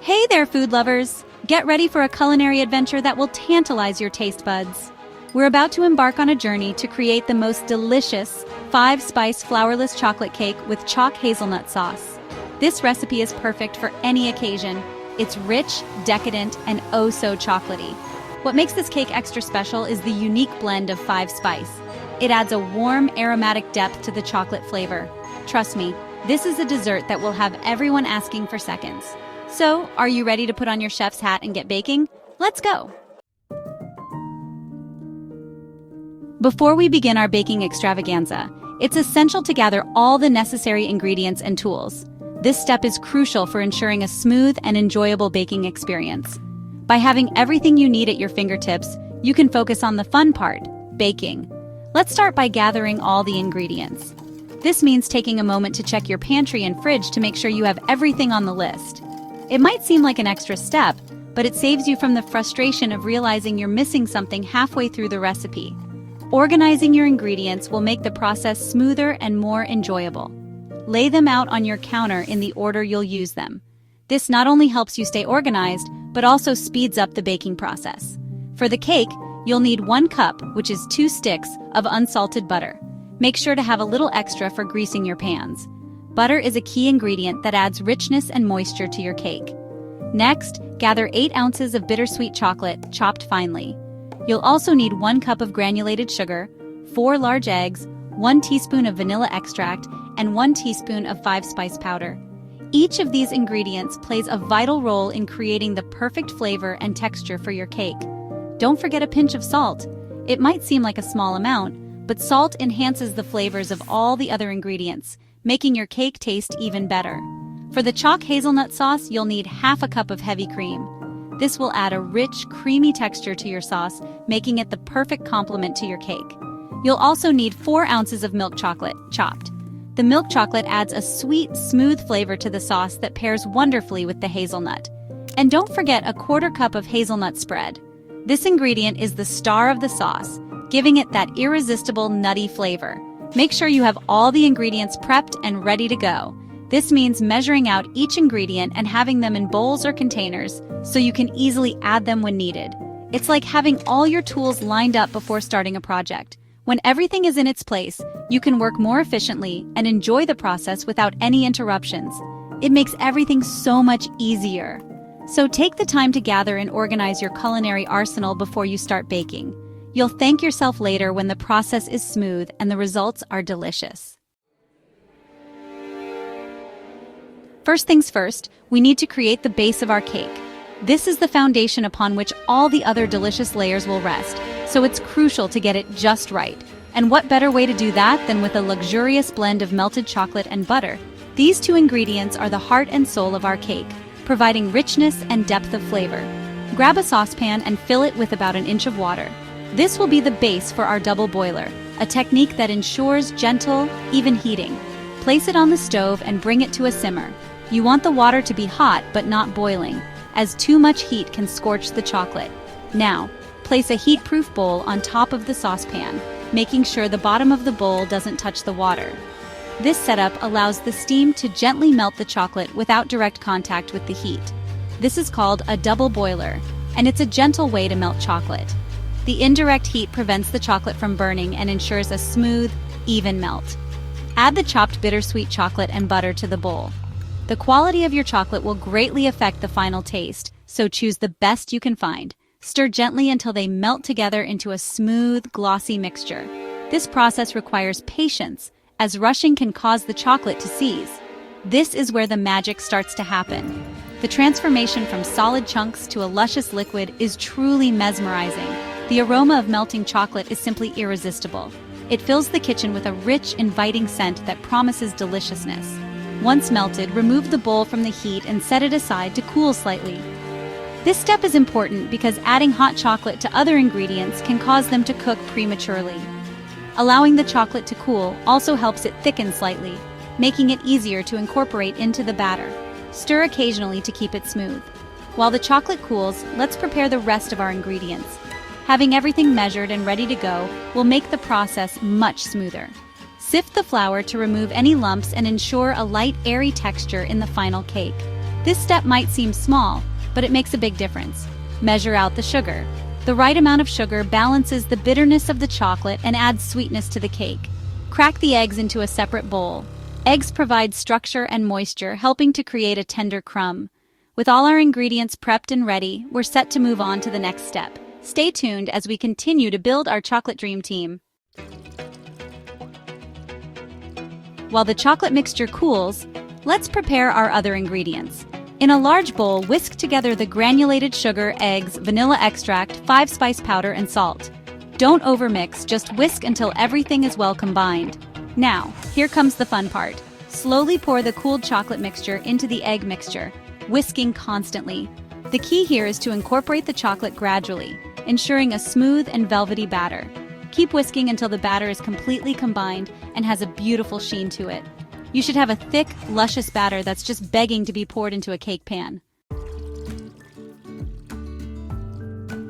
Hey there, food lovers! Get ready for a culinary adventure that will tantalize your taste buds. We're about to embark on a journey to create the most delicious Five-Spice Flourless Chocolate Cake with chocolate-hazelnut sauce. This recipe is perfect for any occasion. It's rich, decadent, and oh so chocolatey. What makes this cake extra special is the unique blend of Five-Spice. It adds a warm, aromatic depth to the chocolate flavor. Trust me, this is a dessert that will have everyone asking for seconds. So, are you ready to put on your chef's hat and get baking? Let's go! Before we begin our baking extravaganza, it's essential to gather all the necessary ingredients and tools. This step is crucial for ensuring a smooth and enjoyable baking experience. By having everything you need at your fingertips, you can focus on the fun part, baking. Let's start by gathering all the ingredients. This means taking a moment to check your pantry and fridge to make sure you have everything on the list. It might seem like an extra step, but it saves you from the frustration of realizing you're missing something halfway through the recipe. Organizing your ingredients will make the process smoother and more enjoyable. Lay them out on your counter in the order you'll use them. This not only helps you stay organized, but also speeds up the baking process. For the cake, you'll need 1 cup, which is 2 sticks, of unsalted butter. Make sure to have a little extra for greasing your pans. Butter is a key ingredient that adds richness and moisture to your cake. Next, gather 8 ounces of bittersweet chocolate, chopped finely. You'll also need 1 cup of granulated sugar, 4 large eggs, 1 teaspoon of vanilla extract, and 1 teaspoon of Five-Spice powder. Each of these ingredients plays a vital role in creating the perfect flavor and texture for your cake. Don't forget a pinch of salt. It might seem like a small amount, but salt enhances the flavors of all the other ingredients, making your cake taste even better. For the chocolate-hazelnut sauce, you'll need half a cup of heavy cream. This will add a rich, creamy texture to your sauce, making it the perfect complement to your cake. You'll also need 4 ounces of milk chocolate, chopped. The milk chocolate adds a sweet, smooth flavor to the sauce that pairs wonderfully with the hazelnut. And don't forget a 1/4 cup of hazelnut spread. This ingredient is the star of the sauce, giving it that irresistible nutty flavor. Make sure you have all the ingredients prepped and ready to go. This means measuring out each ingredient and having them in bowls or containers so you can easily add them when needed. It's like having all your tools lined up before starting a project. When everything is in its place, you can work more efficiently and enjoy the process without any interruptions. It makes everything so much easier. So take the time to gather and organize your culinary arsenal before you start baking. You'll thank yourself later when the process is smooth and the results are delicious. First things first, we need to create the base of our cake. This is the foundation upon which all the other delicious layers will rest, so it's crucial to get it just right. And what better way to do that than with a luxurious blend of melted chocolate and butter? These 2 ingredients are the heart and soul of our cake, providing richness and depth of flavor. Grab a saucepan and fill it with about 1 inch of water. This will be the base for our double boiler, a technique that ensures gentle, even heating. Place it on the stove and bring it to a simmer. You want the water to be hot but not boiling, as too much heat can scorch the chocolate. Now, place a heat-proof bowl on top of the saucepan, making sure the bottom of the bowl doesn't touch the water. This setup allows the steam to gently melt the chocolate without direct contact with the heat. This is called a double boiler, and it's a gentle way to melt chocolate. The indirect heat prevents the chocolate from burning and ensures a smooth, even melt. Add the chopped bittersweet chocolate and butter to the bowl. The quality of your chocolate will greatly affect the final taste, so choose the best you can find. Stir gently until they melt together into a smooth, glossy mixture. This process requires patience, as rushing can cause the chocolate to seize. This is where the magic starts to happen. The transformation from solid chunks to a luscious liquid is truly mesmerizing. The aroma of melting chocolate is simply irresistible. It fills the kitchen with a rich, inviting scent that promises deliciousness. Once melted, remove the bowl from the heat and set it aside to cool slightly. This step is important because adding hot chocolate to other ingredients can cause them to cook prematurely. Allowing the chocolate to cool also helps it thicken slightly, making it easier to incorporate into the batter. Stir occasionally to keep it smooth. While the chocolate cools, let's prepare the rest of our ingredients. Having everything measured and ready to go will make the process much smoother. Sift the flour to remove any lumps and ensure a light, airy texture in the final cake. This step might seem small, but it makes a big difference. Measure out the sugar. The right amount of sugar balances the bitterness of the chocolate and adds sweetness to the cake. Crack the eggs into a separate bowl. Eggs provide structure and moisture, helping to create a tender crumb. With all our ingredients prepped and ready, we're set to move on to the next step. Stay tuned as we continue to build our chocolate dream team. While the chocolate mixture cools, let's prepare our other ingredients. In a large bowl, whisk together the granulated sugar, eggs, vanilla extract, five-spice powder, and salt. Don't overmix, just whisk until everything is well combined. Now, here comes the fun part. Slowly pour the cooled chocolate mixture into the egg mixture, whisking constantly. The key here is to incorporate the chocolate gradually, ensuring a smooth and velvety batter. Keep whisking until the batter is completely combined and has a beautiful sheen to it. You should have a thick, luscious batter that's just begging to be poured into a cake pan.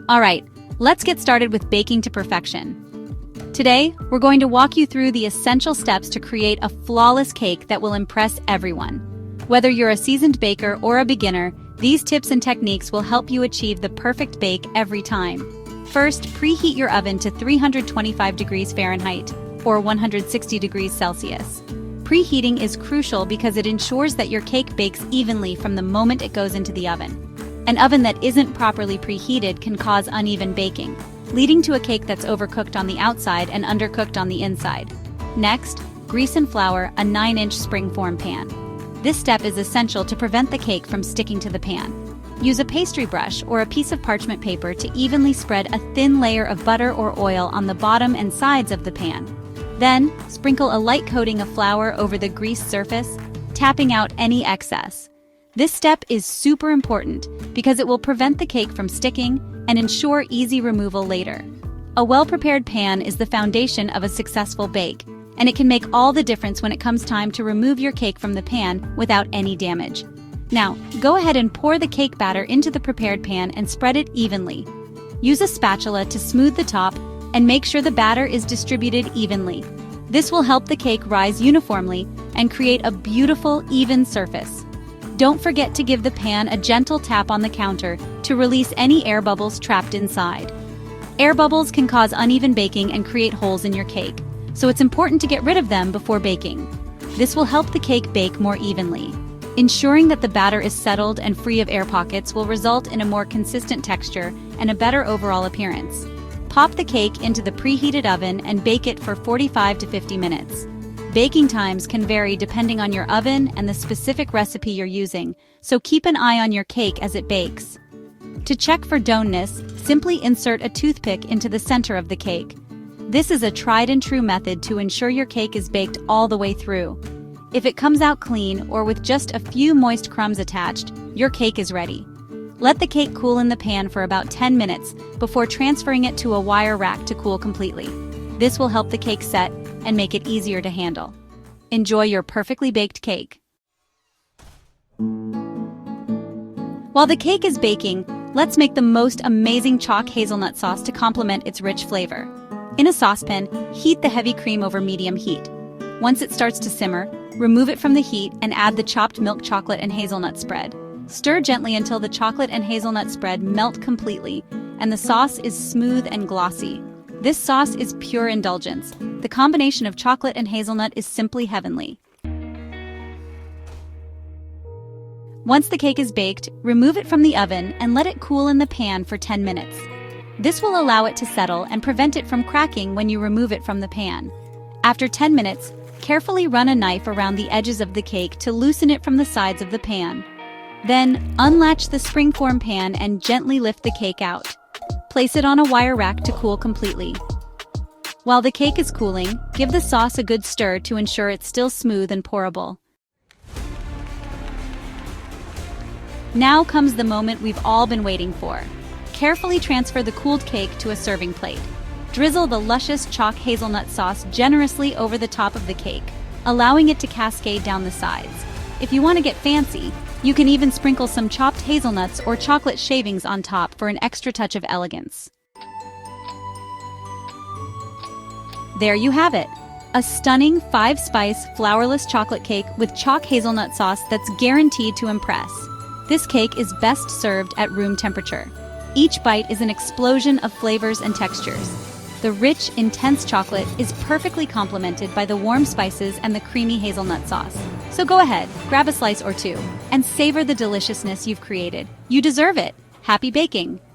All right, let's get started with baking to perfection. Today, we're going to walk you through the essential steps to create a flawless cake that will impress everyone. Whether you're a seasoned baker or a beginner, these tips and techniques will help you achieve the perfect bake every time. First, preheat your oven to 325 degrees Fahrenheit or 160 degrees Celsius. Preheating is crucial because it ensures that your cake bakes evenly from the moment it goes into the oven. An oven that isn't properly preheated can cause uneven baking, leading to a cake that's overcooked on the outside and undercooked on the inside. Next, grease and flour a 9-inch springform pan. This step is essential to prevent the cake from sticking to the pan. Use a pastry brush or a piece of parchment paper to evenly spread a thin layer of butter or oil on the bottom and sides of the pan. Then, sprinkle a light coating of flour over the greased surface, tapping out any excess. This step is super important because it will prevent the cake from sticking and ensure easy removal later. A well-prepared pan is the foundation of a successful bake, and it can make all the difference when it comes time to remove your cake from the pan without any damage. Now, go ahead and pour the cake batter into the prepared pan and spread it evenly. Use a spatula to smooth the top and make sure the batter is distributed evenly. This will help the cake rise uniformly and create a beautiful, even surface. Don't forget to give the pan a gentle tap on the counter to release any air bubbles trapped inside. Air bubbles can cause uneven baking and create holes in your cake, so it's important to get rid of them before baking. This will help the cake bake more evenly. Ensuring that the batter is settled and free of air pockets will result in a more consistent texture and a better overall appearance. Pop the cake into the preheated oven and bake it for 45 to 50 minutes. Baking times can vary depending on your oven and the specific recipe you're using, so keep an eye on your cake as it bakes. To check for doneness, simply insert a toothpick into the center of the cake. This is a tried and true method to ensure your cake is baked all the way through. If it comes out clean or with just a few moist crumbs attached, your cake is ready. Let the cake cool in the pan for about 10 minutes before transferring it to a wire rack to cool completely. This will help the cake set and make it easier to handle. Enjoy your perfectly baked cake. While the cake is baking, let's make the most amazing chalk hazelnut sauce to complement its rich flavor. In a saucepan, heat the heavy cream over medium heat. Once it starts to simmer, remove it from the heat and add the chopped milk chocolate and hazelnut spread. Stir gently until the chocolate and hazelnut spread melt completely and the sauce is smooth and glossy. This sauce is pure indulgence. The combination of chocolate and hazelnut is simply heavenly. Once the cake is baked, remove it from the oven and let it cool in the pan for 10 minutes. This will allow it to settle and prevent it from cracking when you remove it from the pan. After 10 minutes, carefully run a knife around the edges of the cake to loosen it from the sides of the pan. Then, unlatch the springform pan and gently lift the cake out. Place it on a wire rack to cool completely. While the cake is cooling, give the sauce a good stir to ensure it's still smooth and pourable. Now comes the moment we've all been waiting for. Carefully transfer the cooled cake to a serving plate. Drizzle the luscious chalk hazelnut sauce generously over the top of the cake, allowing it to cascade down the sides. If you want to get fancy, you can even sprinkle some chopped hazelnuts or chocolate shavings on top for an extra touch of elegance. There you have it, a stunning Five-Spice Flourless Chocolate Cake with chalk hazelnut sauce that's guaranteed to impress. This cake is best served at room temperature. Each bite is an explosion of flavors and textures. The rich, intense chocolate is perfectly complemented by the warm spices and the creamy hazelnut sauce. So go ahead, grab a slice or two, and savor the deliciousness you've created. You deserve it. Happy baking!